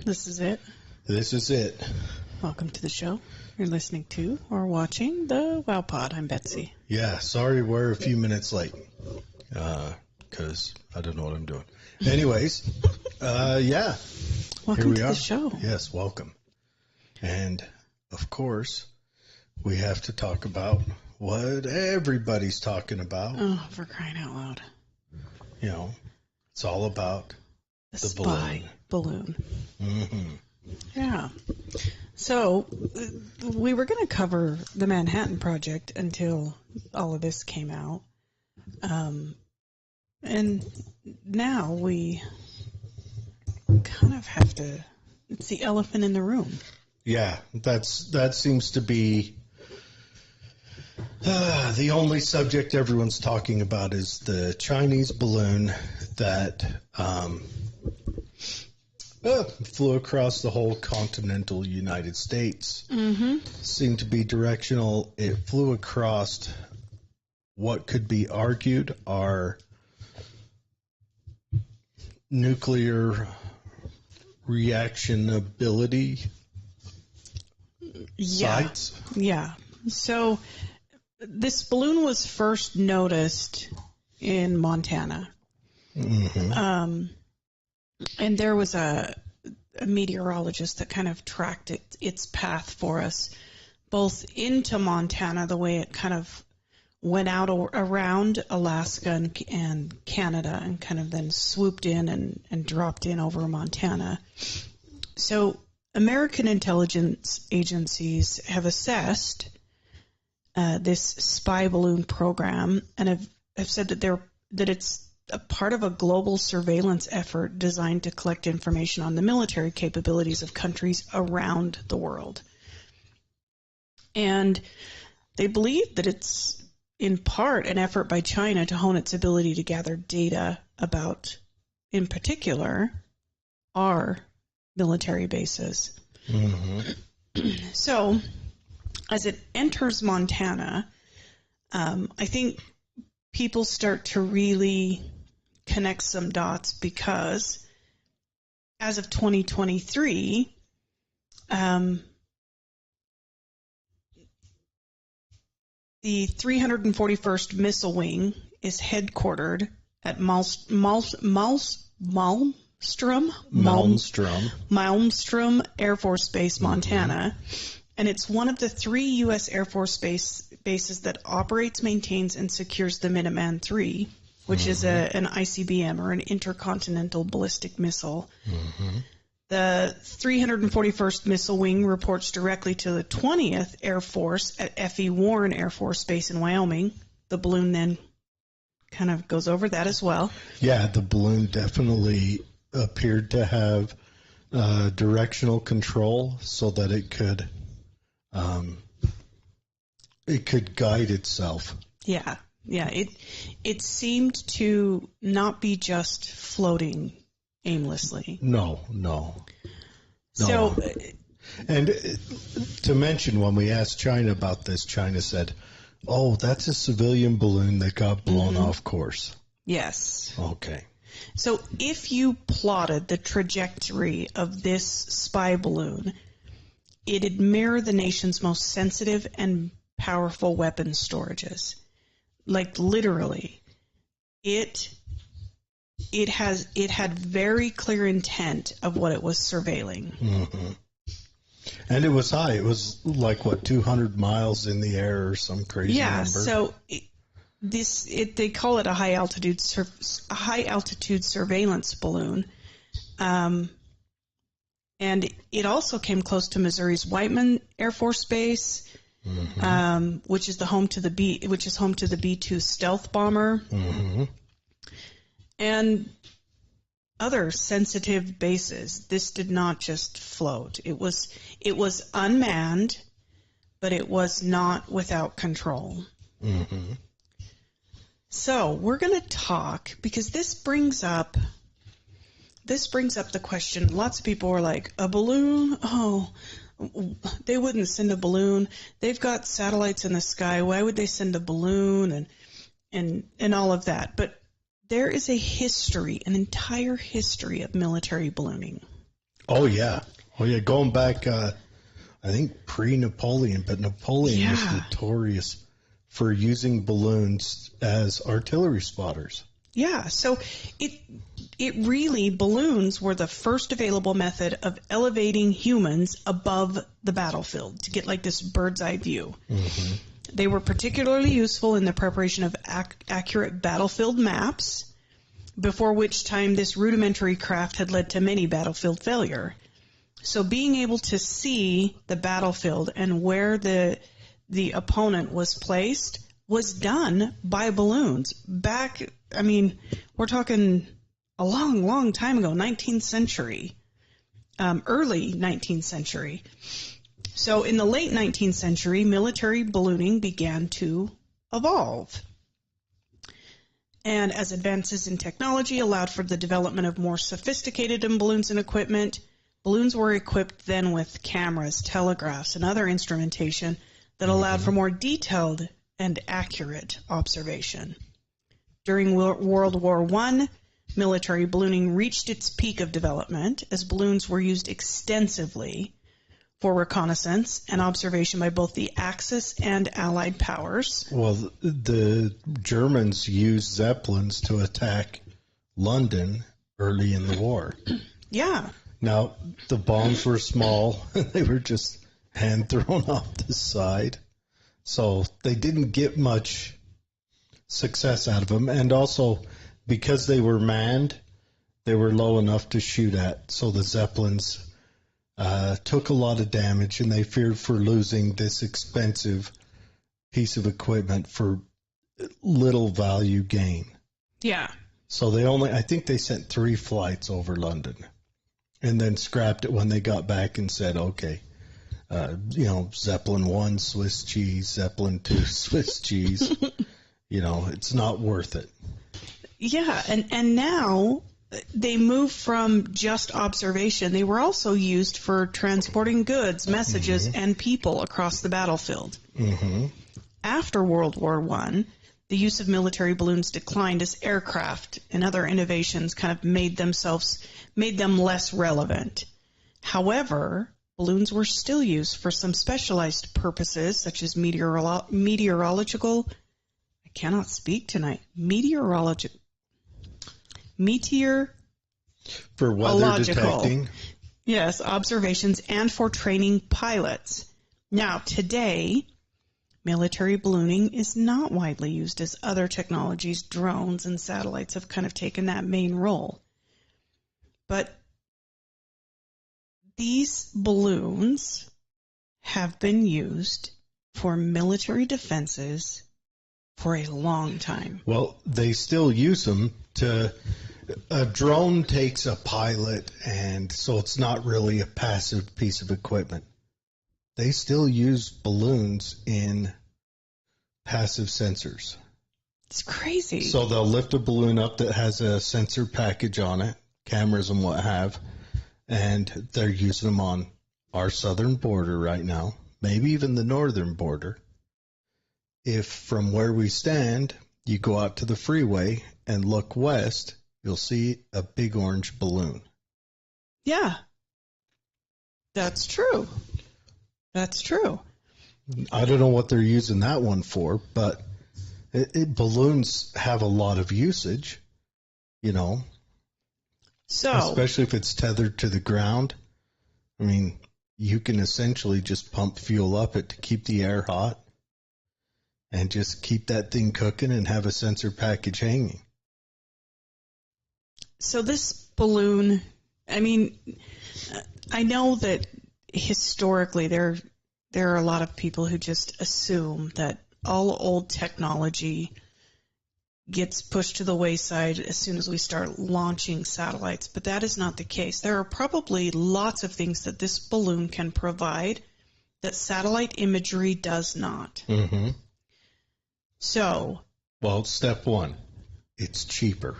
This is it. This is it. Welcome to the show. You're listening to or watching the Wow Pod. I'm Betsy. Yeah, sorry we're a few minutes late because I don't know what I'm doing. Anyways, yeah. Welcome here we to are. the show. Yes, welcome. And, of course, we have to talk about what everybody's talking about. Oh, for crying out loud. You know, it's all about The the spy balloon. Mm-hmm. Yeah. So, we were going to cover the Manhattan Project until all of this came out. And now we kind of have to, it's the elephant in the room. Yeah, that seems to be the only subject everyone's talking about is the Chinese balloon that flew across the whole continental United States. Mm-hmm. Seemed to be directional. It flew across what could be argued are nuclear reactionability sites. Yeah. So this balloon was first noticed in Montana. Mm-hmm. And there was a meteorologist that kind of tracked its path for us, both into Montana, the way it kind of went out around Alaska and Canada and kind of then swooped in and dropped in over Montana. So American intelligence agencies have assessed this spy balloon program and have said that it's a part of a global surveillance effort designed to collect information on the military capabilities of countries around the world. And they believe that it's in part an effort by China to hone its ability to gather data about, in particular, our military bases. Mm-hmm. So, as it enters Montana, I think people start to really connect some dots because as of 2023, the 341st Missile Wing is headquartered at Malmstrom Air Force Base, Montana. Mm-hmm. And it's one of the 3 U.S. Air Force bases that operates, maintains, and secures the Minuteman III, which mm-hmm. is an ICBM, or an intercontinental ballistic missile. Mm-hmm. The 341st Missile Wing reports directly to the 20th Air Force at F.E. Warren Air Force Base in Wyoming. The balloon then kind of goes over that as well. Yeah, the balloon definitely appeared to have directional control so that it could guide itself. Yeah. It seemed to not be just floating aimlessly. No. So, and to mention, when we asked China about this, China said, "Oh, that's a civilian balloon that got blown mm-hmm. off course." Yes. Okay. So if you plotted the trajectory of this spy balloon, it'd mirror the nation's most sensitive and powerful weapon storages. Like literally, it had very clear intent of what it was surveilling. Mm-hmm. And it was high. It was like 200 miles in the air or some crazy number. So they call it a high altitude surveillance balloon. And it also came close to Missouri's Whiteman Air Force Base, mm-hmm. Which is home to the B-2 stealth bomber, mm-hmm. and other sensitive bases. This did not just float. It was unmanned, but it was not without control. Mm-hmm. So we're going to talk because this brings up the question. Lots of people are like, a balloon? Oh, they wouldn't send a balloon. They've got satellites in the sky. Why would they send a balloon? And all of that. But there is an entire history of military ballooning. Oh yeah. Going back, I think pre-Napoleon, but Napoleon was notorious for using balloons as artillery spotters. Yeah, so it really, balloons were the first available method of elevating humans above the battlefield to get like this bird's eye view. Mm-hmm. They were particularly useful in the preparation of accurate battlefield maps, before which time this rudimentary craft had led to many battlefield failure. So being able to see the battlefield and where the opponent was placed was done by balloons. Back, I mean, we're talking a long, long time ago, 19th century, early 19th century. So in the late 19th century, military ballooning began to evolve. And as advances in technology allowed for the development of more sophisticated balloons and equipment, balloons were equipped then with cameras, telegraphs, and other instrumentation that allowed for more detailed and accurate observation. During World War I, military ballooning reached its peak of development as balloons were used extensively for reconnaissance and observation by both the Axis and Allied powers. Well, the Germans used Zeppelins to attack London early in the war. Yeah. Now, the bombs were small. They were just hand thrown off the side. So they didn't get much success out of them. And also, because they were manned, they were low enough to shoot at. So the Zeppelins took a lot of damage, and they feared for losing this expensive piece of equipment for little value gain. Yeah. So I think they sent 3 flights over London and then scrapped it when they got back and said, okay, Zeppelin 1, Swiss cheese, Zeppelin 2, Swiss cheese. It's not worth it. Yeah, and now they moved from just observation. They were also used for transporting goods, messages, and people across the battlefield. Mm-hmm. After World War I, the use of military balloons declined as aircraft and other innovations kind of made them less relevant. However, balloons were still used for some specialized purposes, such as meteorological. I cannot speak tonight. For weather detecting. Yes, observations, and for training pilots. Now, today, military ballooning is not widely used as other technologies, drones and satellites have kind of taken that main role. But these balloons have been used for military defenses for a long time. Well, they still use them a drone takes a pilot, and so it's not really a passive piece of equipment. They still use balloons in passive sensors. It's crazy. So they'll lift a balloon up that has a sensor package on it, cameras and what have, and they're using them on our southern border right now, maybe even the northern border. If from where we stand, you go out to the freeway and look west, you'll see a big orange balloon. Yeah. That's true. That's true. I don't know what they're using that one for, but balloons have a lot of usage, So, especially if it's tethered to the ground. I mean, you can essentially just pump fuel up it to keep the air hot and just keep that thing cooking and have a sensor package hanging. So this balloon, I mean, I know that historically there are a lot of people who just assume that all old technology gets pushed to the wayside as soon as we start launching satellites, but that is not the case. There are probably lots of things that this balloon can provide that satellite imagery does not. Mm-hmm. So, well, step one, it's cheaper.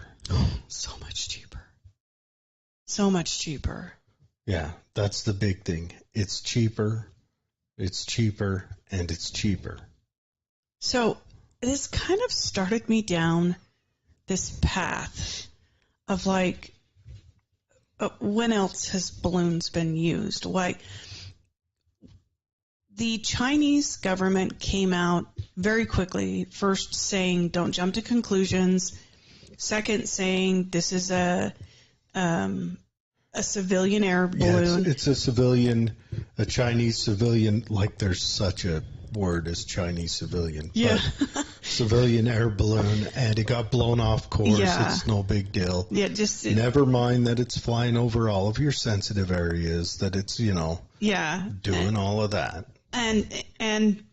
So much cheaper. So much cheaper. Yeah, that's the big thing. It's cheaper, and it's cheaper. So this kind of started me down this path of like, when else has balloons been used? Why? The Chinese government came out very quickly, first saying don't jump to conclusions, second saying this is a civilian air balloon. Yeah, it's a Chinese civilian, like there's such a word as Chinese civilian. Yeah. Civilian air balloon, and it got blown off course. Yeah. It's no big deal. Yeah, just Never mind that it's flying over all of your sensitive areas, that it's, yeah. doing all of that. And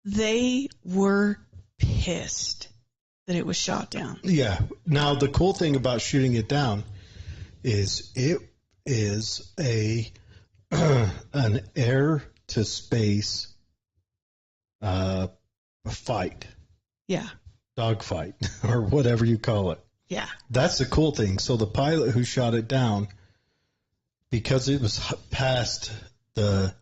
they were pissed that it was shot down. Yeah. Now, the cool thing about shooting it down is it is an air to space fight, Yeah. dogfight, or whatever you call it. Yeah. That's the cool thing. So the pilot who shot it down, because it was past the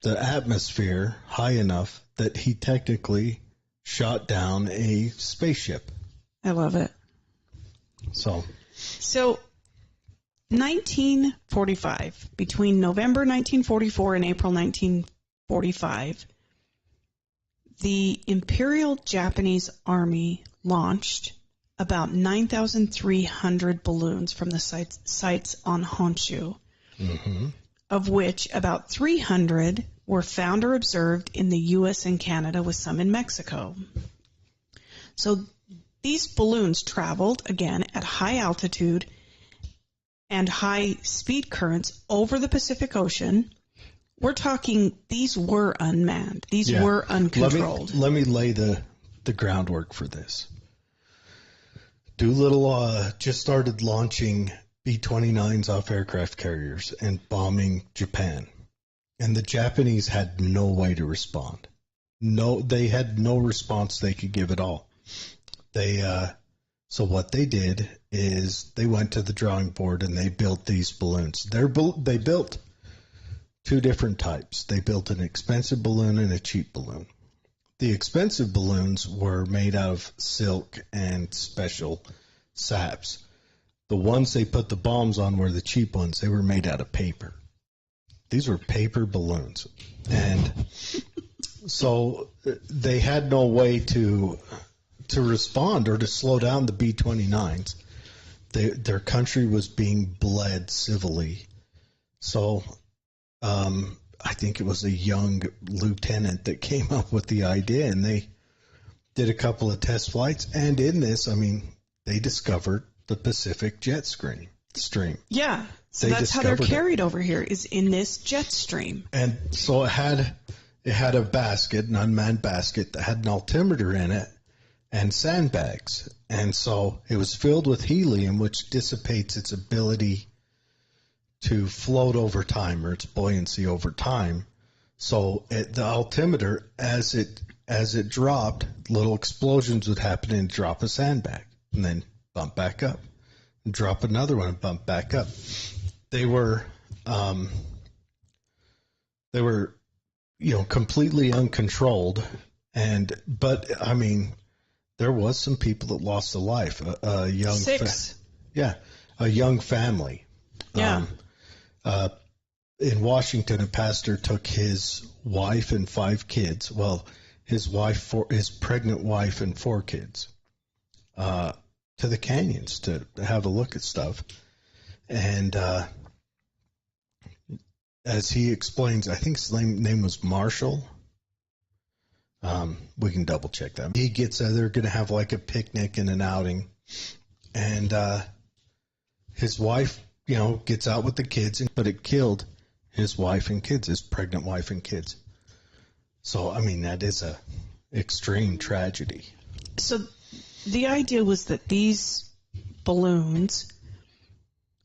atmosphere high enough that he technically shot down a spaceship. I love it. So 1945, between November 1944 and April 1945, the Imperial Japanese Army launched about 9,300 balloons from the sites on Honshu, of which about 300 were found or observed in the U.S. and Canada, with some in Mexico. So these balloons traveled, again, at high altitude and high speed currents over the Pacific Ocean. We're talking, these were unmanned. These were uncontrolled. Let me lay the groundwork for this. Doolittle just started launching B-29s off aircraft carriers and bombing Japan. And the Japanese had no way to respond. They had no response they could give at all. So what they did is they went to the drawing board and they built these balloons. They built two different types. They built an expensive balloon and a cheap balloon. The expensive balloons were made out of silk and special saps. The ones they put the bombs on were the cheap ones. They were made out of paper. These were paper balloons. And so they had no way to respond or to slow down the B-29s. Their country was being bled civilly. So I think it was a young lieutenant that came up with the idea, and they did a couple of test flights. And in this, they discovered the Pacific jet stream. Yeah. So that's how they're carried over here, is in this jet stream. And so it had a basket, an unmanned basket, that had an altimeter in it and sandbags. And so it was filled with helium, which dissipates its ability to float over time, or its buoyancy over time. So the altimeter, as it dropped, little explosions would happen and drop a sandbag, and then bump back up, and drop another one and bump back up. They were completely uncontrolled, but there was some people that lost a life. A young 6. A young family. Yeah. In Washington, a pastor took his wife and 5 kids. Well, his pregnant wife and 4 kids, to the canyons to have a look at stuff. And as he explains, I think his name was Marshall. We can double check that. He gets they're going to have like a picnic and an outing, and his wife, gets out with the kids, but it killed his wife and kids, his pregnant wife and kids. So that is a extreme tragedy. So the idea was that these balloons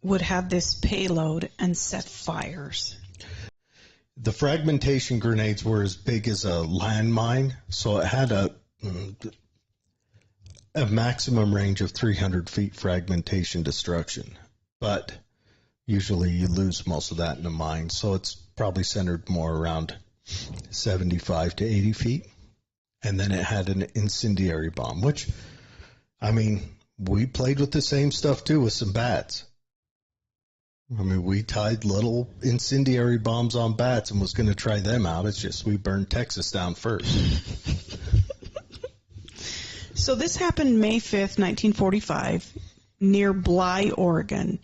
would have this payload and set fires. The fragmentation grenades were as big as a landmine, so it had a maximum range of 300 feet fragmentation destruction. But usually you lose most of that in a mine, so it's probably centered more around 75 to 80 feet. And then it had an incendiary bomb, which, we played with the same stuff too with some bats. I mean, we tied little incendiary bombs on bats and was going to try them out. It's just we burned Texas down first. So this happened May 5th, 1945, near Bly, Oregon.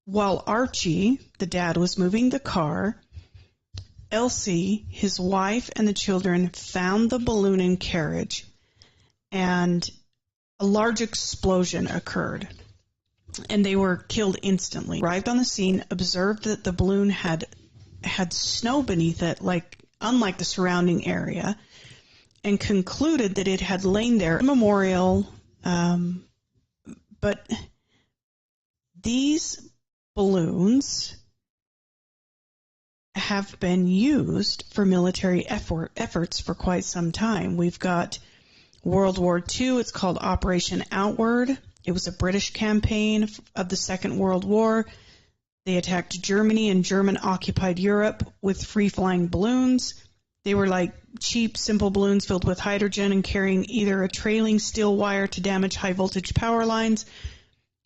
While Archie, the dad, was moving the car, Elsie, his wife, and the children found the balloon and carriage, and a large explosion occurred, and they were killed instantly. Arrived on the scene, observed that the balloon had snow beneath it, unlike the surrounding area, and concluded that it had lain there immemorial. But these balloons have been used for military efforts for quite some time. We've got World War II. It's called Operation Outward. It was a British campaign of the Second World War. They attacked Germany and German-occupied Europe with free-flying balloons. They were like cheap, simple balloons filled with hydrogen and carrying either a trailing steel wire to damage high-voltage power lines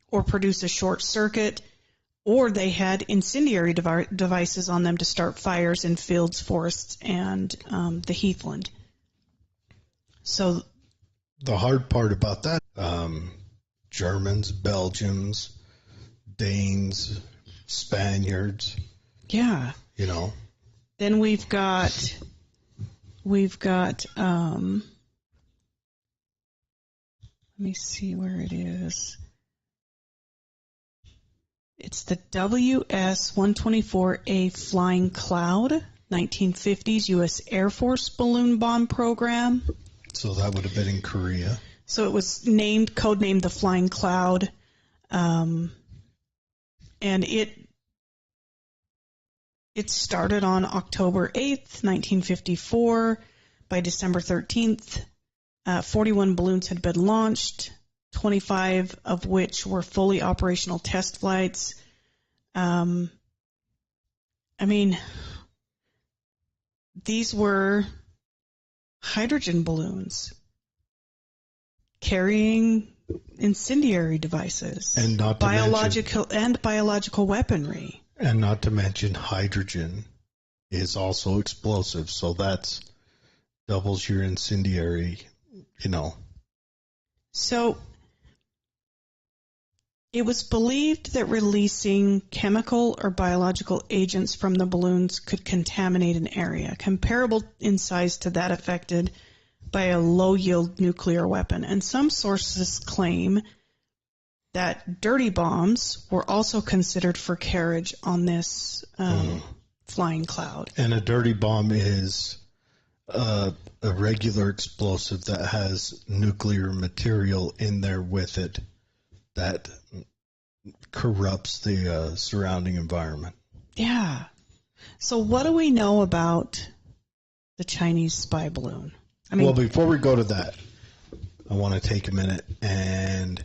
or produce a short circuit, or they had incendiary devices on them to start fires in fields, forests, and the heathland. So the hard part about that, Germans, Belgians, Danes, Spaniards. Yeah. You know. Then we've got let me see where it is. It's the WS-124A Flying Cloud, 1950s U.S. Air Force balloon bomb program. So that would have been in Korea. So it was codenamed the Flying Cloud, and it started on October 8th, 1954. By December 13th, 41 balloons had been launched, 25 of which were fully operational test flights. I mean, these were hydrogen balloons carrying incendiary devices and biological weaponry. And not to mention hydrogen is also explosive, so that's doubles your incendiary, you know. So it was believed that releasing chemical or biological agents from the balloons could contaminate an area, comparable in size to that affected by a low-yield nuclear weapon. And some sources claim that dirty bombs were also considered for carriage on this flying cloud. And a dirty bomb is a regular explosive that has nuclear material in there with it that corrupts the surrounding environment. Yeah. So what do we know about the Chinese spy balloon? Well, before we go to that, I want to take a minute and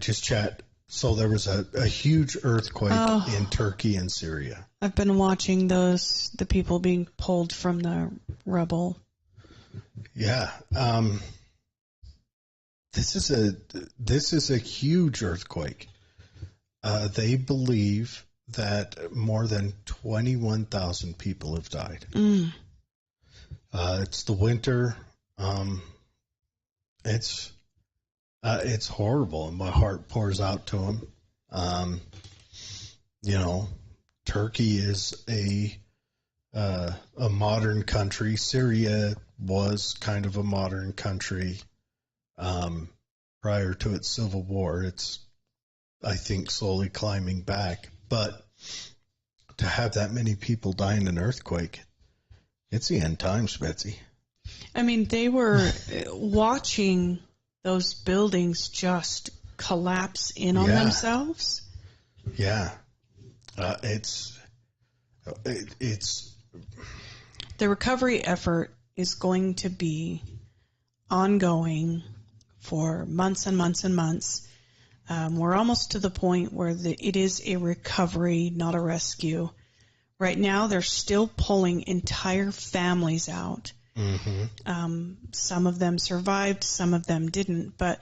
just chat. So there was a huge earthquake in Turkey and Syria. I've been watching the people being pulled from the rubble. Yeah. This is a huge earthquake. They believe that more than 21,000 people have died. It's the winter. It's horrible, and my heart pours out to them. You know, Turkey is a modern country. Syria was kind of a modern country prior to its civil war. It's, I think, slowly climbing back. But to have that many people die in an earthquake, it's the end times, Betsy. I mean, they were watching those buildings just collapse in on themselves. Yeah. It's the recovery effort is going to be ongoing for months and months and months. We're almost to the point where it is a recovery, not a rescue. Right now, they're still pulling entire families out. Mm-hmm. Some of them survived, some of them didn't. But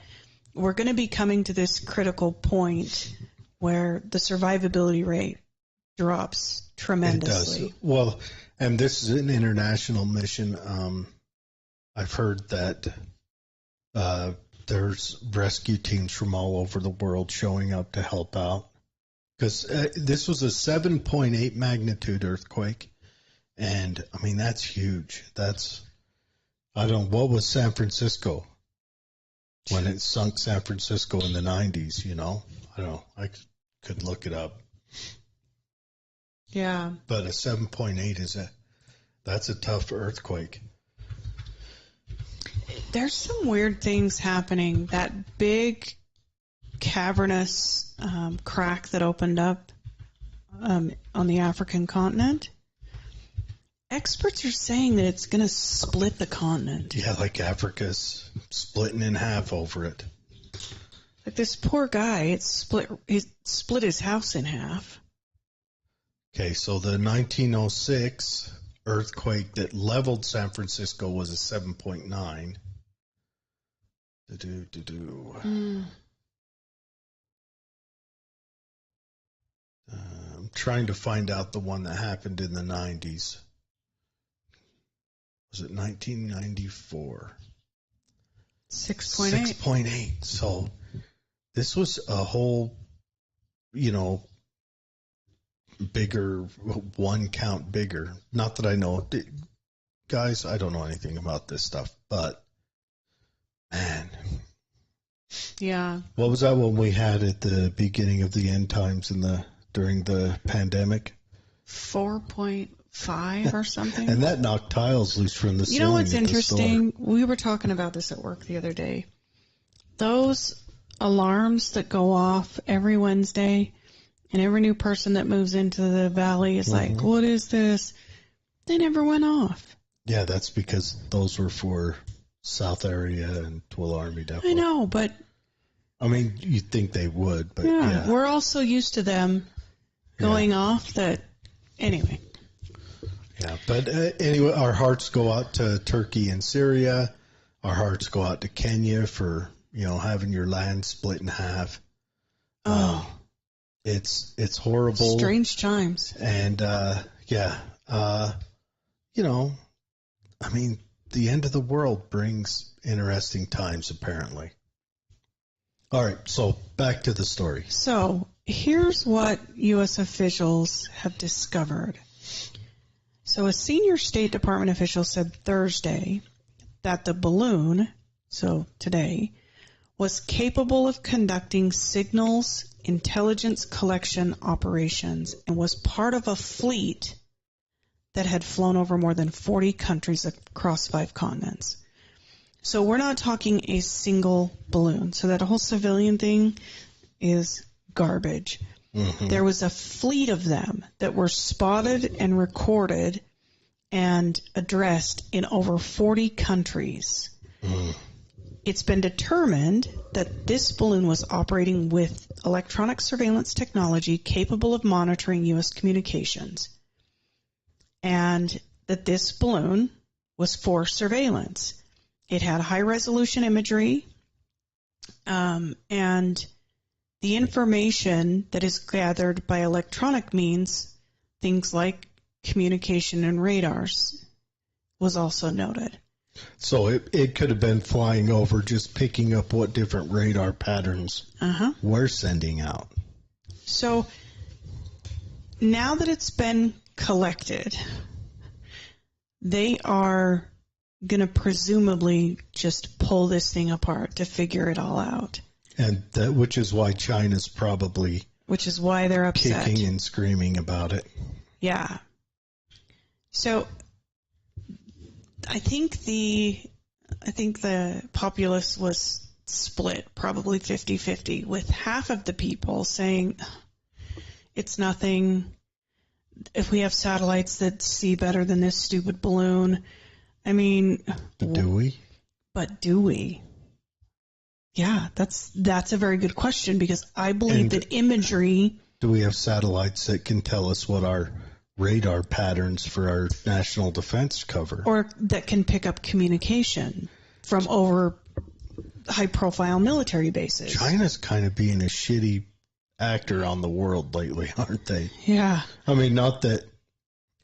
we're going to be coming to this critical point where the survivability rate drops tremendously. It does. Well, and this is an international mission. I've heard that there's rescue teams from all over the world showing up to help out. Because this was a 7.8 magnitude earthquake. And, I mean, that's huge. I don't know, what was San Francisco when it sunk San Francisco in the 90s, you know? I don't know. I could look it up. Yeah. But a 7.8 that's a tough earthquake. There's some weird things happening. That big cavernous crack that opened up on the African continent, experts are saying that it's going to split the continent. Yeah, like Africa's splitting in half over it. Like this poor guy, he split his house in half. Okay, so the 1906 earthquake that leveled San Francisco was a 7.9. I'm trying to find out the one that happened in the 90s. Was it 1994? 6.8. 6.8. So this was a whole, bigger, one count bigger. Not that I know. Guys, I don't know anything about this stuff, but man. Yeah. What was that one we had at the beginning of the end times during the pandemic? 4.5 or something. And that knocked tiles loose from the ceiling. You know what's interesting? We were talking about this at work the other day. Those alarms that go off every Wednesday, and every new person that moves into the valley is like, what is this? They never went off. Yeah, that's because those were for South area and Tuolumne Depot. I know, but... I mean, you'd think they would, but yeah. We're all so used to them going off that... Anyway. Yeah, but anyway, our hearts go out to Turkey and Syria. Our hearts go out to Kenya for, having your land split in half. Oh. It's horrible. Strange times. And, I mean, the end of the world brings interesting times, apparently. All right, so back to the story. So here's what U.S. officials have discovered. So a senior State Department official said Thursday that the balloon, so today, was capable of conducting signals intelligence collection operations and was part of a fleet that had flown over more than 40 countries across 5 continents. So we're not talking a single balloon. So that whole civilian thing is garbage. Mm-hmm. There was a fleet of them that were spotted and recorded and addressed in over 40 countries. Mm. It's been determined that this balloon was operating with electronic surveillance technology capable of monitoring U.S. communications, and that this balloon was for surveillance. It had high-resolution imagery, and the information that is gathered by electronic means, things like communication and radars, was also noted. So it could have been flying over, just picking up what different radar patterns we're sending out. So now that it's been collected, they are going to presumably just pull this thing apart to figure it all out. And which is why China's probably... Which is why they're upset. Kicking and screaming about it. Yeah. So I think the populace was split, probably 50-50, with half of the people saying it's nothing. If we have satellites that see better than this stupid balloon, I mean, do we? But do we? Yeah, that's a very good question, because I believe that imagery. Do we have satellites that can tell us what our radar patterns for our national defense cover? Or that can pick up communication from over high-profile military bases. China's kind of being a shitty actor on the world lately, aren't they? Yeah. I mean, not that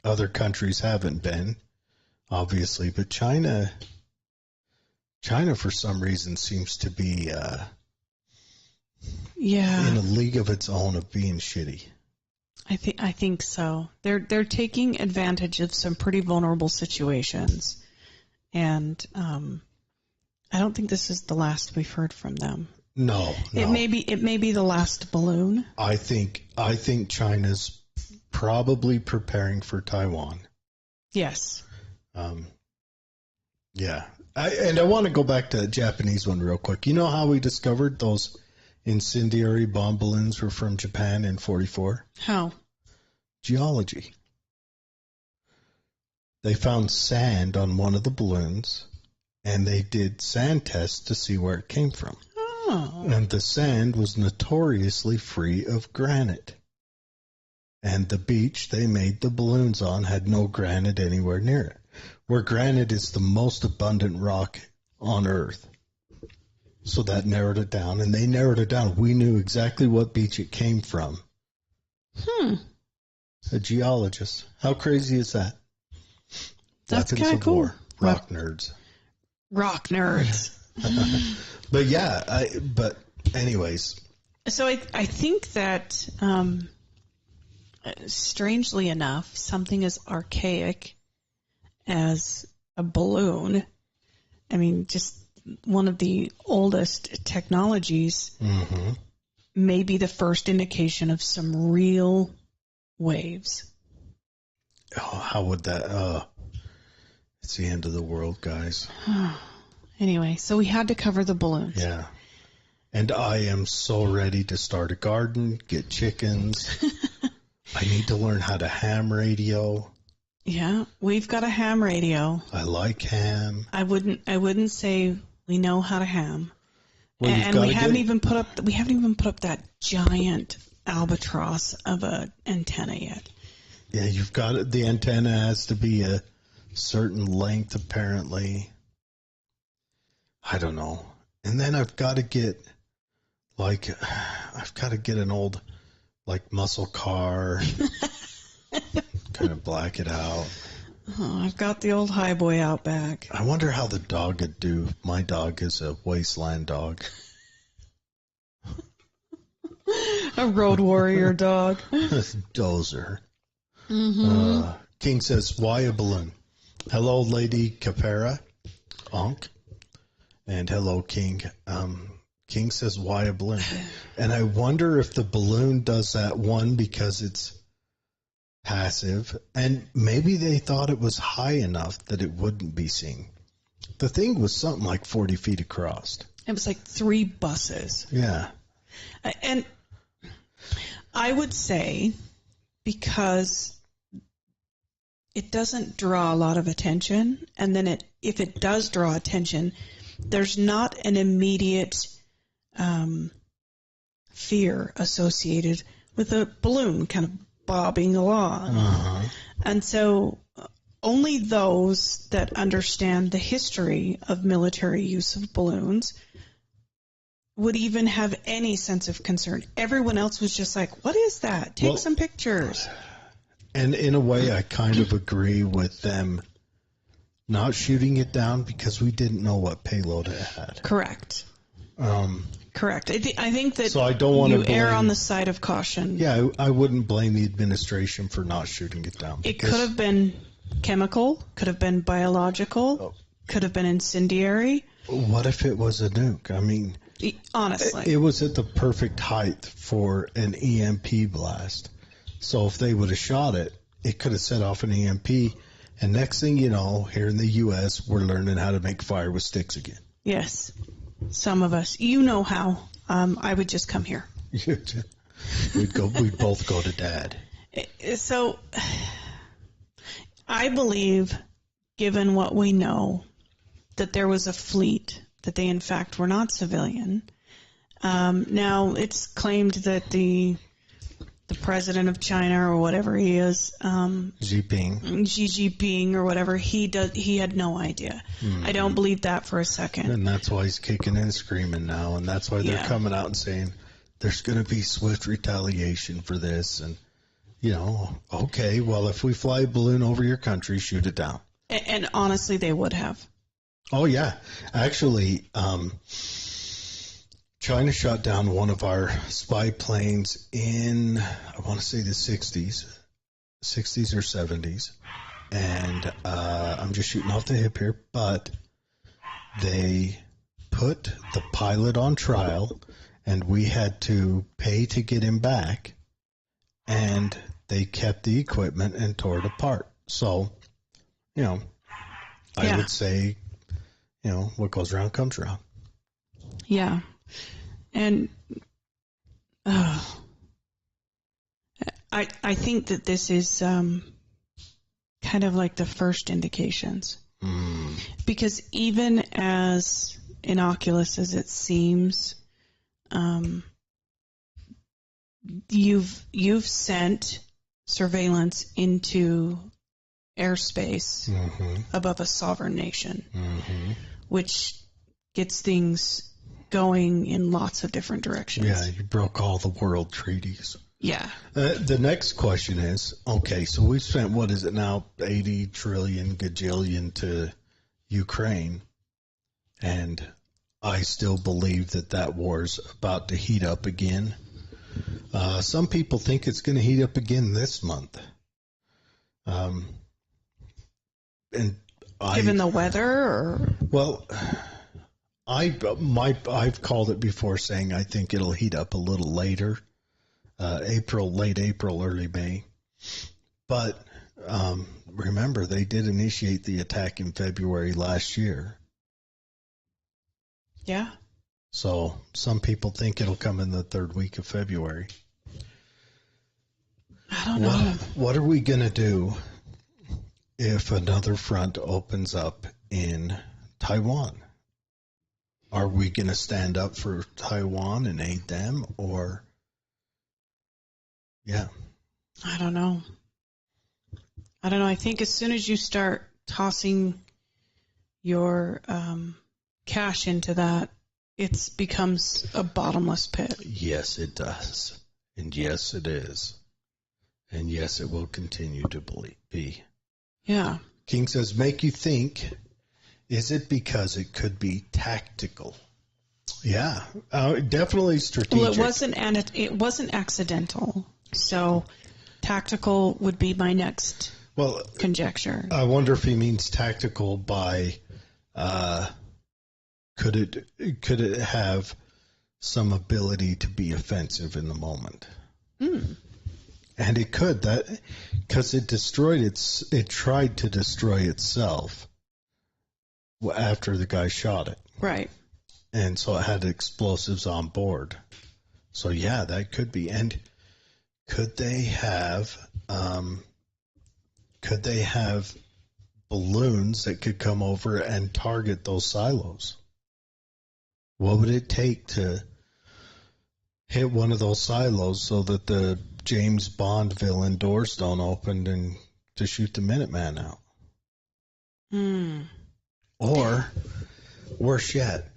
other countries haven't been, obviously, but China for some reason seems to be in a league of its own of being shitty. I think so. They're taking advantage of some pretty vulnerable situations, and I don't think this is the last we've heard from them. No. It may be the last balloon. I think China's probably preparing for Taiwan. Yes. Yeah. I want to go back to the Japanese one real quick. You know how we discovered those incendiary bomb balloons were from Japan in 1944? How? Geology. They found sand on one of the balloons, and they did sand tests to see where it came from. Oh. And the sand was notoriously free of granite. And the beach they made the balloons on had no granite anywhere near it, where granite is the most abundant rock on Earth. So that narrowed it down, and they narrowed it down. We knew exactly what beach it came from. A geologist. How crazy is that? That's kind of cool. War. Rock nerds. Rock nerds. But yeah, but anyways. So I think that, strangely enough, something as archaic as a balloon, I mean, just one of the oldest technologies, may be the first indication of some real waves. Oh, how would that? It's the end of the world, guys. Anyway, so we had to cover the balloons. Yeah. And I am so ready to start a garden, get chickens. I need to learn how to ham radio. Yeah, we've got a ham radio. I like ham. I wouldn't say we know how to ham. Well, and we haven't even put up that giant albatross of a antenna yet. Yeah, you've got it. The antenna has to be a certain length, apparently. I don't know. And then I've got to get an old muscle car, kind of black it out. Oh, I've got the old highboy out back. I wonder how the dog would do. My dog is a wasteland dog. A road warrior dog. Dozer. King says, why a balloon? Hello, Lady Capera. Onk. And hello, King. King says, why a balloon? And I wonder if the balloon does that, one, because it's passive, and maybe they thought it was high enough that it wouldn't be seen. The thing was something like 40 feet across. It was like 3 buses. Yeah. And I would say because it doesn't draw a lot of attention, and then if it does draw attention, there's not an immediate fear associated with a balloon kind of bobbing along. And so only those that understand the history of military use of balloons would even have any sense of concern. Everyone else was just like, what is that? Take some pictures. And in a way, I kind of agree with them not shooting it down because we didn't know what payload it had. Correct. Correct. I think that so I don't want to err on the side of caution. Yeah, I wouldn't blame the administration for not shooting it down. It could have been chemical, could have been biological, could have been incendiary. What if it was a nuke? I mean, honestly, it was at the perfect height for an EMP blast. So if they would have shot it, it could have set off an EMP. And next thing you know, here in the U.S., we're learning how to make fire with sticks again. Yes. Some of us. You know how. I would just come here. We'd both go to Dad. So I believe, given what we know, that there was a fleet, that they in fact were not civilian. Now, it's claimed that the the president of China or whatever he is, Xi Jinping. Xi Jinping or whatever, he had no idea. I don't believe that for a second. And that's why he's kicking and screaming now, and that's why they're coming out and saying there's going to be swift retaliation for this. And, okay, well, if we fly a balloon over your country, shoot it down. And honestly, they would have. Oh, yeah. Actually, China shot down one of our spy planes in, I want to say the 60s or 70s. And I'm just shooting off the hip here, but they put the pilot on trial, and we had to pay to get him back, and they kept the equipment and tore it apart. So, I would say, what goes around comes around. Yeah. And I think that this is kind of like the first indications. Because even as innocuous as it seems, you've sent surveillance into airspace above a sovereign nation, which gets things going in lots of different directions. Yeah, you broke all the world treaties. Yeah. The next question is, okay, so we've spent, what is it now, 80 trillion gajillion to Ukraine, and I still believe that war's about to heat up again. Some people think it's going to heat up again this month. Given the weather, or? Well, I've called it before, saying I think it'll heat up a little later, late April, early May. But remember, they did initiate the attack in February last year. Yeah. So some people think it'll come in the third week of February. I don't know. What are we going to do if another front opens up in Taiwan? Are we going to stand up for Taiwan and aid them, or? Yeah. I don't know. I think as soon as you start tossing your cash into that, it becomes a bottomless pit. Yes, it does. And yes, it is. And yes, it will continue to be. Yeah. King says, make you think, is it because it could be tactical? Yeah, definitely strategic. Well, it wasn't accidental. So tactical would be my next conjecture. I wonder if he means tactical by could it have some ability to be offensive in the moment? And it could, that because it tried to destroy itself after the guy shot it. Right. And so it had explosives on board. So yeah, that could be. And could they have balloons that could come over and target those silos? What would it take to hit one of those silos so that the James Bond villain doors don't open and to shoot the Minuteman out? Or, worse yet,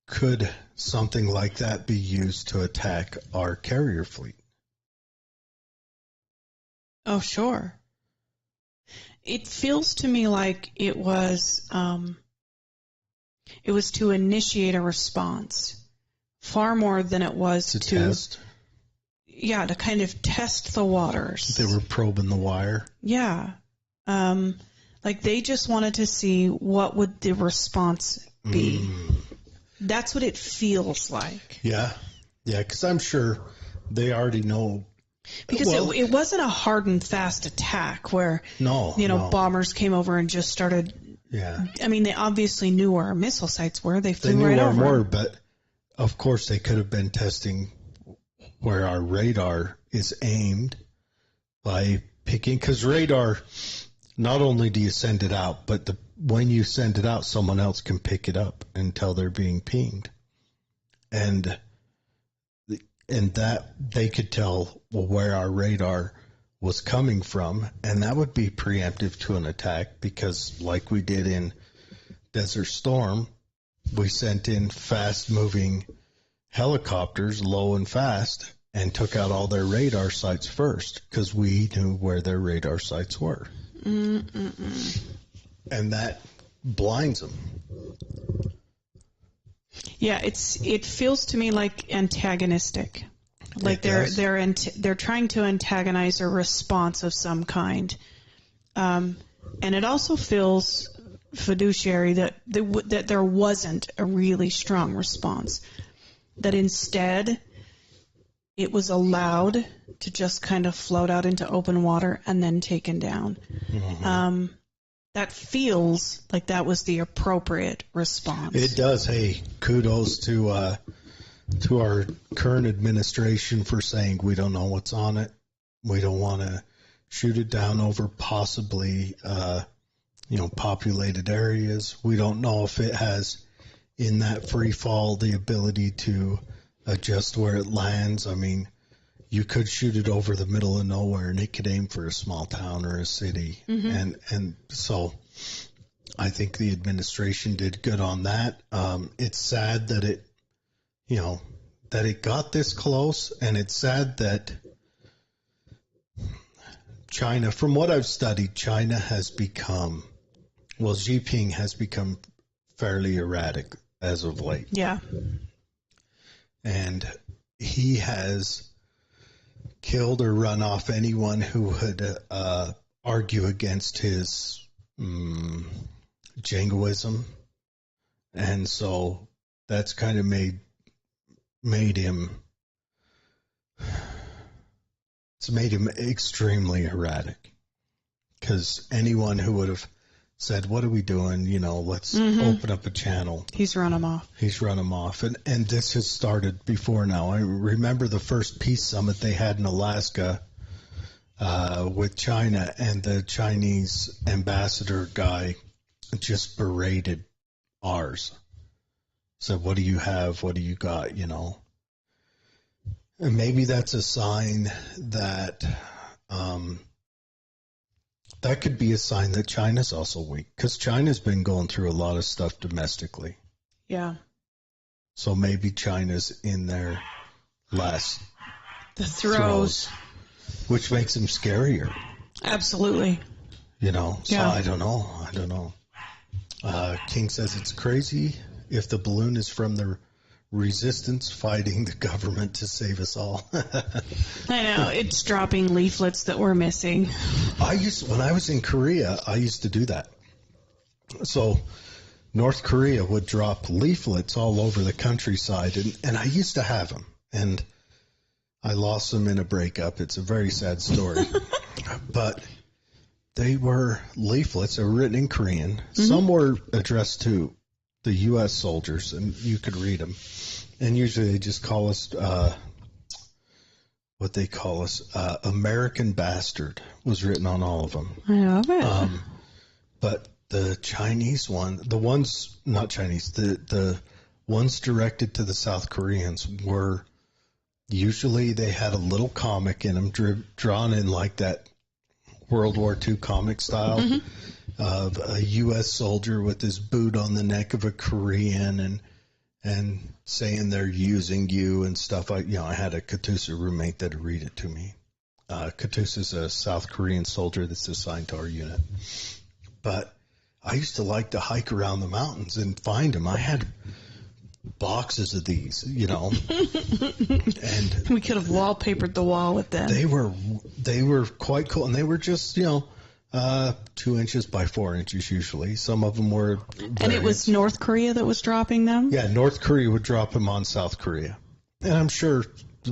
could something like that be used to attack our carrier fleet? Oh, sure. It feels to me like it was to initiate a response far more than it was to test. Yeah, to kind of test the waters. They were probing the wire. Yeah. Like they just wanted to see what would the response be. That's what it feels like. Yeah. Yeah, because I'm sure they already know. Because it wasn't a hard and fast attack where no. bombers came over and just started. Yeah. I mean, they obviously knew where our missile sites were. They flew right over. They knew over. more, but of course they could have been testing where our radar is aimed by picking, because radar, not only do you send it out, but when you send it out, someone else can pick it up until they're being pinged. And and that they could tell where our radar was coming from, and that would be preemptive to an attack because, like we did in Desert Storm, we sent in fast-moving helicopters, low and fast, and took out all their radar sites first because we knew where their radar sites were. Mm-mm-mm. And that blinds them. Yeah, it feels to me like antagonistic. Like they're trying to antagonize a response of some kind. And it also feels fiduciary that there wasn't a really strong response. That instead it was allowed to just kind of float out into open water and then taken down. Mm-hmm. That feels like that was the appropriate response. It does. Hey, kudos to our current administration for saying we don't know what's on it. We don't want to shoot it down over possibly, populated areas. We don't know if it has in that free fall the ability to adjust where it lands. I mean, you could shoot it over the middle of nowhere and it could aim for a small town or a city. Mm-hmm. And so I think the administration did good on that. It's sad that it got this close, and it's sad that China, from what I've studied, China has become, Xi Jinping has become fairly erratic as of late. Yeah. And he has killed or run off anyone who would argue against his jingoism. And so that's kind of made him extremely erratic. Because anyone who would have said, what are we doing? Let's open up a channel. He's run him off. And this has started before now. I remember the first peace summit they had in Alaska with China, and the Chinese ambassador guy just berated ours. Said, what do you have? What do you got? And maybe that's a sign that that could be a sign that China's also weak, because China's been going through a lot of stuff domestically. Yeah. So maybe China's in their last throes, which makes them scarier. Absolutely. So I don't know. King says it's crazy if the balloon is from the resistance fighting the government to save us all. I know, it's dropping leaflets that we're missing. When I was in Korea, I used to do that. So North Korea would drop leaflets all over the countryside, and I used to have them, and I lost them in a breakup. It's a very sad story. But they were leaflets that were written in Korean. Mm-hmm. Some were addressed to the U.S. soldiers, and you could read them. And usually they just call us, American Bastard was written on all of them. I love it. But the Chinese one, the ones directed to the South Koreans were, usually they had a little comic in them, drawn in like that World War II comic style. Mm-hmm. Of a U.S. soldier with his boot on the neck of a Korean and saying they're using you and stuff. I had a Katusa roommate that would read it to me. Katusa's a South Korean soldier that's assigned to our unit. But I used to like to hike around the mountains and find them. I had boxes of these, and we could have wallpapered the wall with them. They were quite cool, and they were just 2 inches by 4 inches usually. Some of them were variants. And it was North Korea that was dropping them? Yeah, North Korea would drop them on South Korea. And I'm sure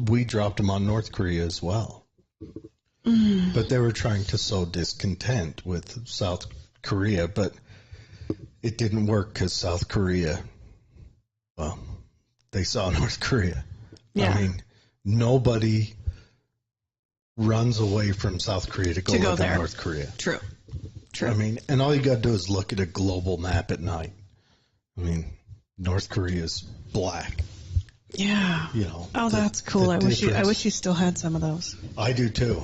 we dropped them on North Korea as well. Mm. But they were trying to sow discontent with South Korea, but it didn't work because South Korea, they saw North Korea. Yeah. I mean, nobody runs away from South Korea to go live there. in North Korea. True. I mean, and all you got to do is look at a global map at night. I mean, North Korea is black. Yeah. You know. Oh, that's cool. I wish difference. you still had some of those. I do too.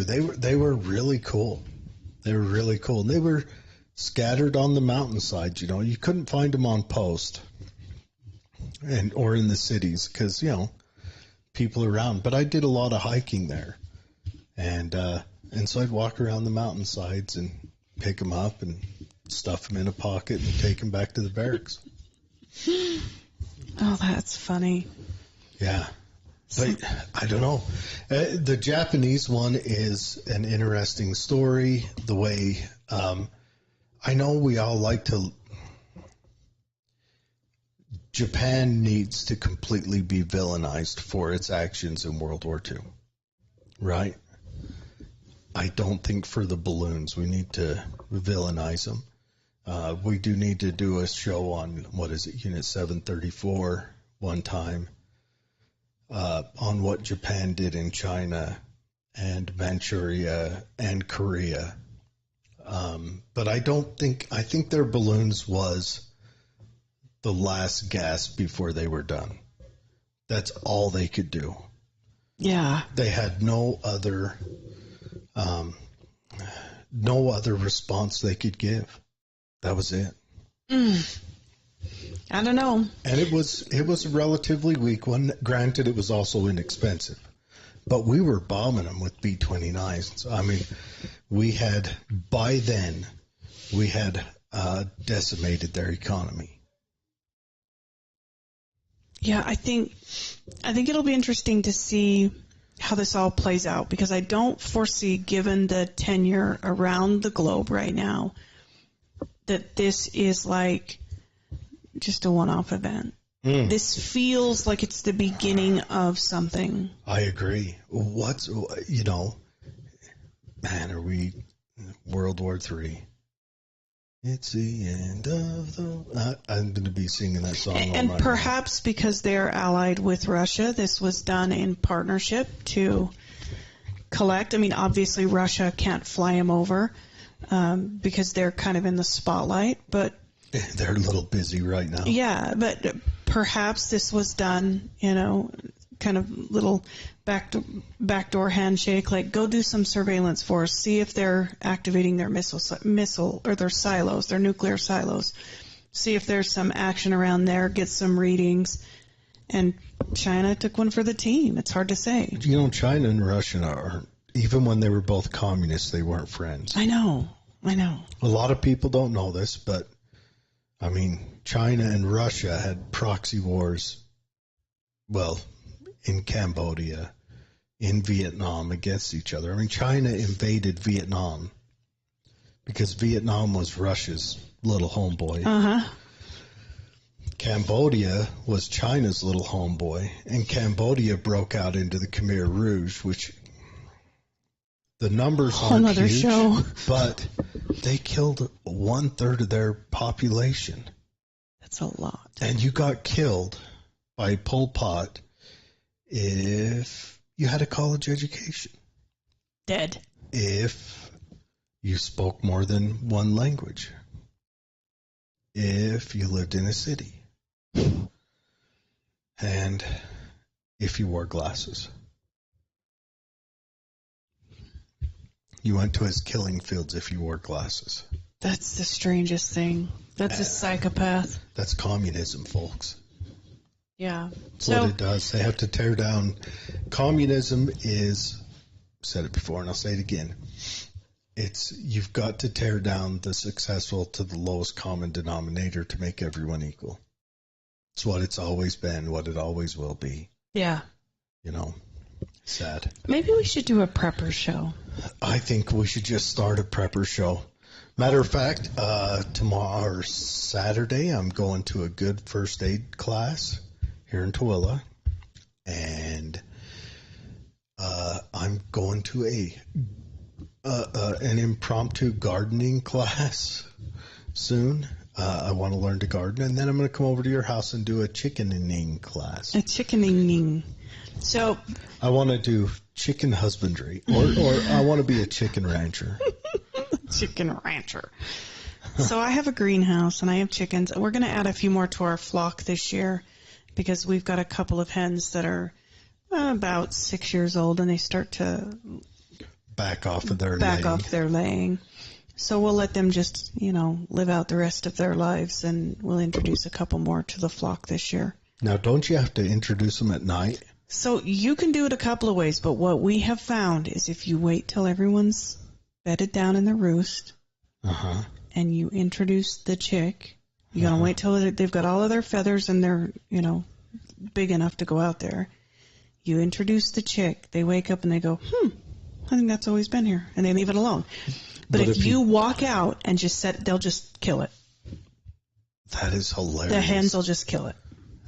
They were really cool. They were really cool. And they were scattered on the mountainside. You know, you couldn't find them on post or in the cities because people around. But I did a lot of hiking there, and so I'd walk around the mountainsides and pick them up and stuff them in a pocket and take them back to the barracks. Oh, that's funny. Yeah. But I don't know. The Japanese one is an interesting story. The way I know we all like to. Japan needs to completely be villainized for its actions in World War II, right? I don't think for the balloons we need to villainize them. We do need to do a show on, Unit 734 one time, on what Japan did in China and Manchuria and Korea. But I think their balloons was the last gasp before they were done. That's all they could do. Yeah. They had no other response they could give. That was it. I don't know. And it was a relatively weak one. Granted, it was also inexpensive. But we were bombing them with B-29s. I mean, by then, we had decimated their economy. Yeah, I think it'll be interesting to see how this all plays out, because I don't foresee, given the tenure around the globe right now, that this is like just a one-off event. This feels like it's the beginning of something. I agree. Are we World War III? It's the end of the... I'm going to be singing that song all night. And perhaps because they're allied with Russia, this was done in partnership to collect. I mean, obviously Russia can't fly them over because they're kind of in the spotlight, but... They're a little busy right now. Yeah, but perhaps this was done, kind of little backdoor handshake, like go do some surveillance for us, see if they're activating their missile or their silos, their nuclear silos, see if there's some action around there, get some readings. And China took one for the team. It's hard to say. China and Russia are, even when they were both communists, they weren't friends. I know. A lot of people don't know this, but I mean, China and Russia had proxy wars, in Cambodia, in Vietnam, against each other. I mean, China invaded Vietnam because Vietnam was Russia's little homeboy. Uh-huh. Cambodia was China's little homeboy, and Cambodia broke out into the Khmer Rouge, which the numbers aren't huge, show. But they killed 1/3 of their population. That's a lot. And you got killed by Pol Pot if you had a college education. Dead. If you spoke more than one language. If you lived in a city. And if you wore glasses. You went to his killing fields if you wore glasses. That's the strangest thing. That's a psychopath. That's communism, folks. Yeah. That's what it does. They have to tear down. Communism is, I've said it before and I'll say it again, you've got to tear down the successful to the lowest common denominator to make everyone equal. It's what it's always been, what it always will be. Yeah. Sad. Maybe we should do a prepper show. I think we should just start a prepper show. Matter of fact, tomorrow or Saturday, I'm going to a good first aid class here in Tooele, and I'm going to an impromptu gardening class soon. I want to learn to garden, and then I'm going to come over to your house and do a chickening class. A chickening. So I want to do chicken husbandry, or I want to be a chicken rancher. Chicken rancher. So I have a greenhouse and I have chickens. We're going to add a few more to our flock this year. because we've got a couple of hens that are about 6 years old, and they start to back off of their back laying. off their laying. So we'll let them just, live out the rest of their lives, and we'll introduce a couple more to the flock this year. Now, don't you have to introduce them at night? So you can do it a couple of ways, but what we have found is if you wait till everyone's bedded down in the roost and you introduce the chick, you gotta wait till they've got all of their feathers and they're, big enough to go out there. You introduce the chick, they wake up and they go, I think that's always been here, and they leave it alone. But if you walk out and just they'll just kill it. That is hilarious. The hens will just kill it.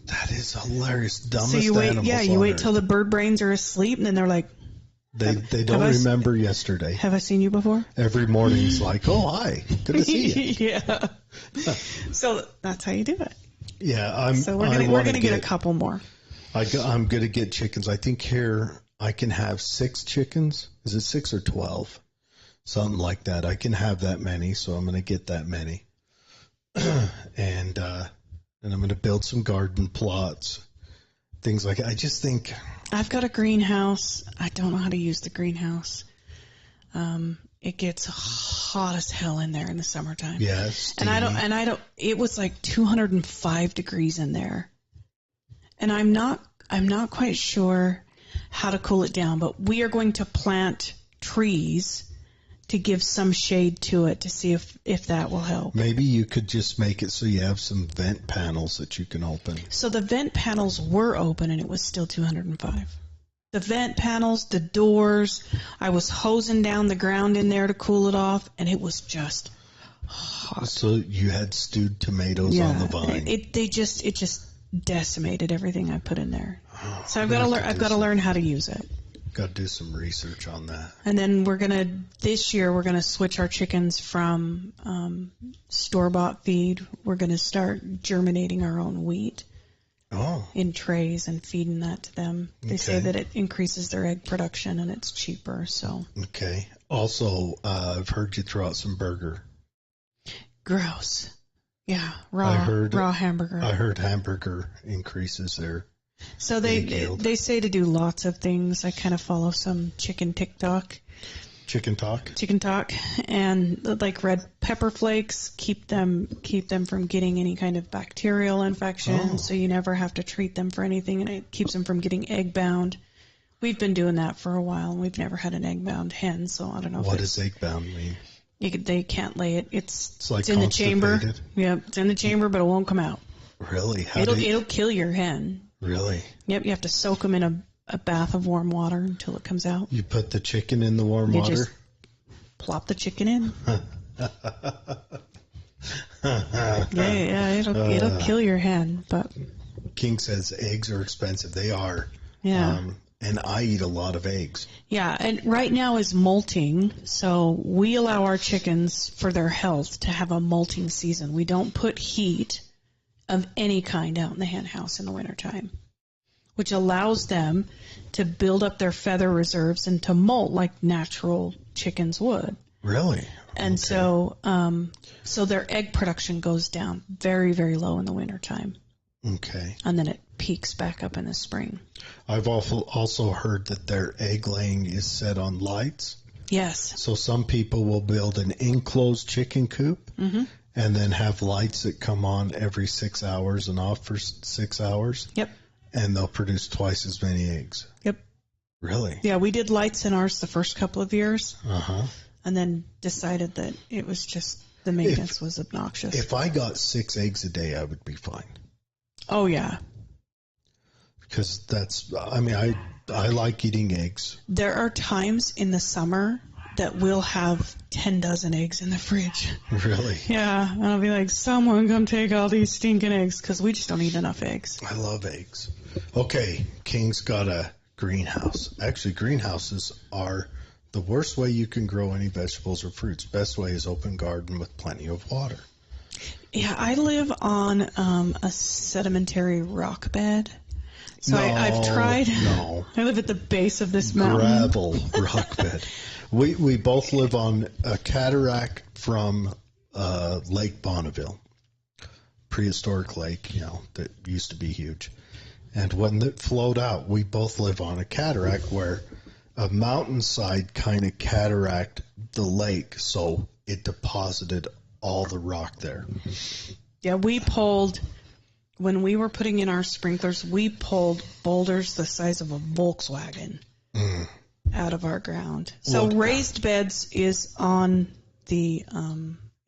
That is hilarious. Dumbest So you wait, animals you on wait earth. till the bird brains are asleep, and then they're like, They don't remember yesterday. have I seen you before? Every morning it's like, oh, hi, good to see you. Yeah. So that's how you do it. Yeah, So we're gonna get a couple more. I'm gonna get chickens. I think here I can have 6 chickens. Is it 6 or 12? Something like that. I can have that many, so I'm gonna get that many. And I'm gonna build some garden plots, things like that. I just think I've got a greenhouse. I don't know how to use the greenhouse. It gets hot as hell in there in the summertime. yes, And I don't, it was like 205 degrees in there. And I'm not quite sure how to cool it down, but we are going to plant trees to give some shade to it to see if that will help. maybe you could just make it so you have some vent panels that you can open. So the vent panels were open and it was still 205. The vent panels, the doors, I was hosing down the ground in there to cool it off, and it was just hot. So you had stewed tomatoes on the vine. It just decimated everything I put in there. So I've I'm got gonna to learn how to use it. Got to do some research on that. And then this year we're gonna switch our chickens from store-bought feed. We're gonna start germinating our own wheat Oh, in trays and feeding that to them. They say Okay. that it increases their egg production and it's cheaper. So okay. Also, I've heard you throw out some burger. gross. Yeah, I heard- raw hamburger. I heard hamburger increases their So egg yield. they say to do lots of things. I kind of follow some chicken TikTok. chicken talk. Chicken talk, and like red pepper flakes keep them from getting any kind of bacterial infection, Oh. so you never have to treat them for anything, and it keeps them from getting egg bound. We've been doing that for a while, and we've never had an egg bound hen, so I don't know What if does egg bound mean? they can't lay it. It's like in the chamber. constipated? Yeah, it's in the chamber, but it won't come out. Really? It'll kill your hen. Really? Yep, you have to soak them in a bath of warm water until it comes out. You put the chicken in the warm You water? just plop the chicken in. Yeah, it'll kill your hen, but King says eggs are expensive. They are. yeah. And I eat a lot of eggs. Yeah, and right now is molting, so we allow our chickens, for their health, to have a molting season. We don't put heat of any kind out in the hen house in the wintertime, which allows them to build up their feather reserves and to molt like natural chickens would. Really? And so their egg production goes down very, very low in the wintertime, Okay. and then it peaks back up in the spring. I've also heard that their egg laying is set on lights. Yes. So some people will build an enclosed chicken coop and then have lights that come on every 6 hours and off for 6 hours. Yep. And they'll produce twice as many eggs. Yep. Really? Yeah, we did lights in ours the first couple of years, Uh-huh. and then decided that it was just the maintenance was obnoxious. If I got 6 eggs a day, I would be fine. Oh yeah. Because I like eating eggs. There are times in the summer that we'll have 10 dozen eggs in the fridge. Really? Yeah, and I'll be like, someone come take all these stinking eggs, because we just don't eat enough eggs. I love eggs. Okay, King's got a greenhouse. Actually, greenhouses are the worst way you can grow any vegetables or fruits. Best way is open garden with plenty of water. Yeah, I live on a sedimentary rock bed. So I've tried. No. I live at the base of this mountain. Gravel rock bed. We both live on a cataract from Lake Bonneville, prehistoric lake, that used to be huge. And when it flowed out, we both live on a cataract where a mountainside kind of cataract the lake, so it deposited all the rock there. Yeah, we pulled, when we were putting in our sprinklers, we pulled boulders the size of a Volkswagen out of our ground. So raised beds is on the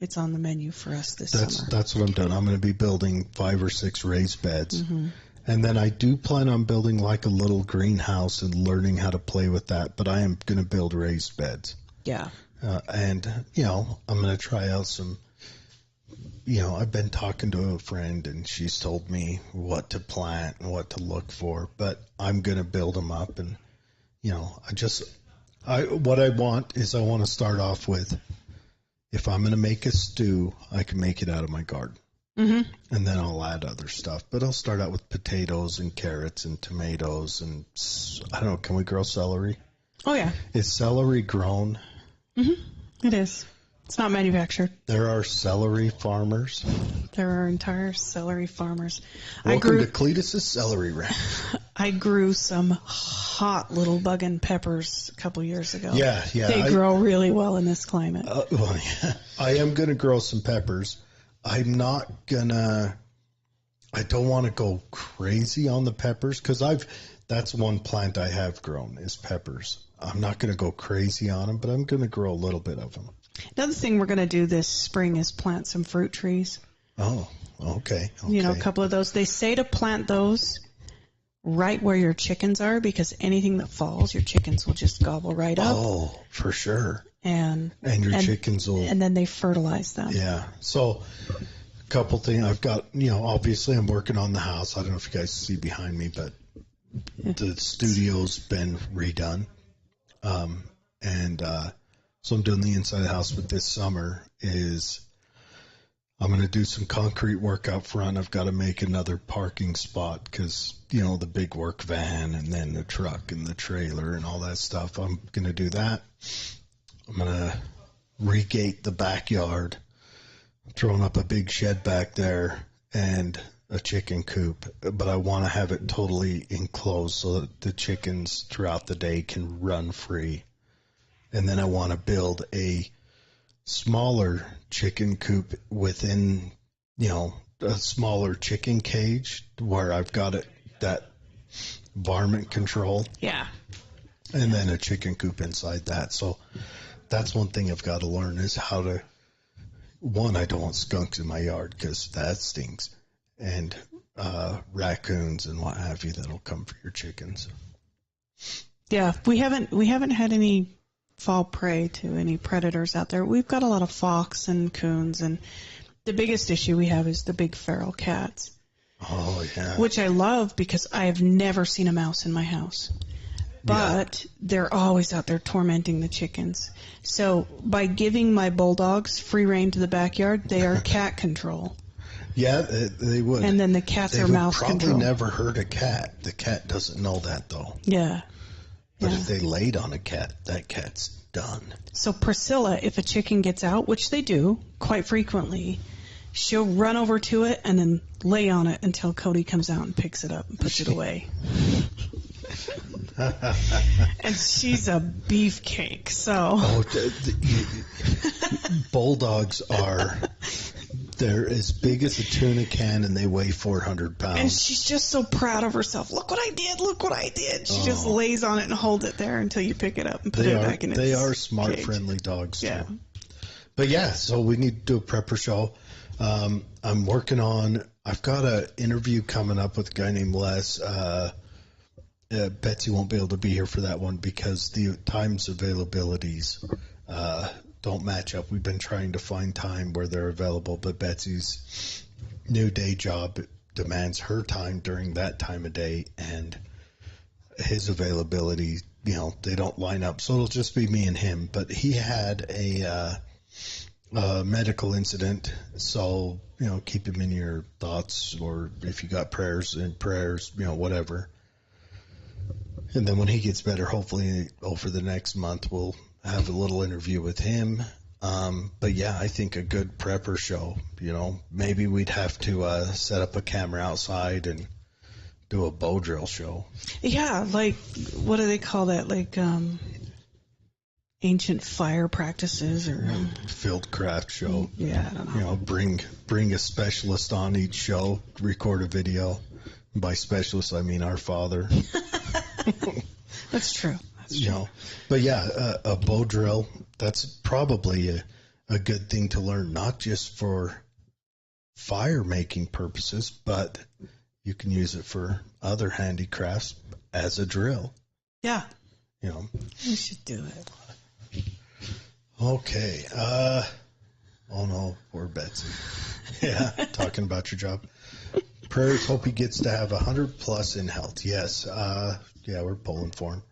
it's on the menu for us this summer. That's what I'm doing. I'm going to be building 5 or 6 raised beds. And then I do plan on building like a little greenhouse and learning how to play with that, but I am going to build raised beds. Yeah. And, I'm going to try out some, I've been talking to a friend and she's told me what to plant and what to look for, but I'm going to build them up. And, what I want to start off with, if I'm going to make a stew, I can make it out of my garden. And then I'll add other stuff. But I'll start out with potatoes and carrots and tomatoes and, I don't know, can we grow celery? Oh, yeah. Is celery grown? It is. It's not manufactured. There are celery farmers. There are entire celery farmers. Welcome to Cletus's Celery Ranch. I grew some hot little bug-in peppers a couple years ago. Yeah. They grow really well in this climate. I am going to grow some peppers. I don't want to go crazy on the peppers because that's one plant I have grown is peppers. I'm not going to go crazy on them, but I'm going to grow a little bit of them. Another thing we're going to do this spring is plant some fruit trees. Oh, okay. A couple of those. They say to plant those right where your chickens are because anything that falls, your chickens will just gobble right up. Oh, for sure. And your chickens will... And then they fertilize them. Yeah. So a couple things. I've got, obviously I'm working on the house. I don't know if you guys see behind me, but the studio's been redone. So I'm doing the inside of the house, but this summer is I'm going to do some concrete work out front. I've got to make another parking spot because, the big work van and then the truck and the trailer and all that stuff. I'm going to do that. I'm going to regate the backyard, throwing up a big shed back there and a chicken coop, but I want to have it totally enclosed so that the chickens throughout the day can run free. And then I want to build a smaller chicken coop within, a smaller chicken cage where I've got that varmint control. Yeah. And then a chicken coop inside that. So that's one thing I've got to learn is how to, I don't want skunks in my yard because that stinks. And raccoons and what have you that'll come for your chickens. Yeah, we haven't had any fall prey to any predators out there. We've got a lot of fox and coons, and the biggest issue we have is the big feral cats. Oh, yeah. Which I love because I have never seen a mouse in my house. But they're always out there tormenting the chickens. So by giving my bulldogs free rein to the backyard, they are cat control. Yeah, they would. And then the cats are mouse control. Probably never hurt a cat. The cat doesn't know that, though. Yeah. But if they laid on a cat, that cat's done. So Priscilla, if a chicken gets out, which they do quite frequently, she'll run over to it and then lay on it until Cody comes out and picks it up and puts it away. And she's a beefcake, so. Bulldogs they're as big as a tuna can and they weigh 400 pounds. And she's just so proud of herself. Look what I did. She just lays on it and holds it there until you pick it up and put it back in its They are smart, cage. friendly dogs, yeah. too. But so we need to do a prepper show. I'm working on, I've got an interview coming up with a guy named Les. Betsy won't be able to be here for that one because the times availabilities don't match up. We've been trying to find time where they're available, but Betsy's new day job demands her time during that time of day, and his availability, they don't line up. So it'll just be me and him. But he had a medical incident, so, keep him in your thoughts, or if you got prayers, whatever. And then when he gets better, hopefully over the next month, we'll have a little interview with him. But I think a good prepper show, maybe we'd have to set up a camera outside and do a bow drill show. Yeah, like, what do they call that? Like, ancient fire practices or, Fieldcraft show. yeah, I don't know. Bring a specialist on each show, record a video. By specialist, I mean our father. That's true. But yeah, a bow drill, that's probably a good thing to learn, not just for fire making purposes, but you can use it for other handicrafts as a drill. Yeah. We should do it. Okay. Oh no, poor Betsy. Yeah, talking about your job. Prayers, hope he gets to have 100 plus in health. Yes. Yeah, we're pulling for him.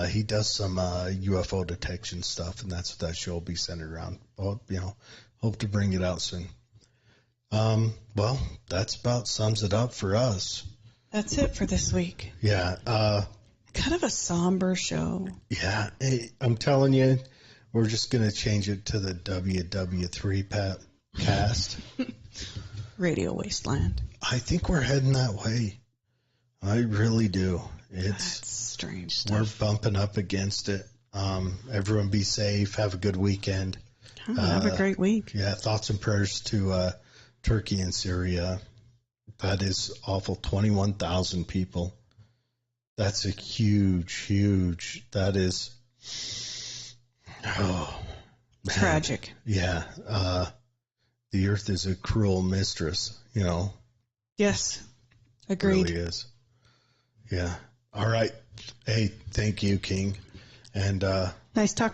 He does some UFO detection stuff, and that's what that show will be centered around. Well, hope to bring it out soon. Well, that's about sums it up for us. That's it for this week. Yeah. Kind of a somber show. Yeah. Hey, I'm telling you, we're just going to change it to the WW3 cast. Radio Wasteland. I think we're heading that way. I really do. That's strange stuff. We're bumping up against it. Everyone be safe. Have a good weekend. Have a great week. Yeah, thoughts and prayers to Turkey and Syria. That is awful. 21,000 people. That's a huge. That is. Oh, man. Tragic. Yeah. The earth is a cruel mistress, Yes. Agreed. It really is. Yeah. All right. Hey, thank you, King. And nice talking.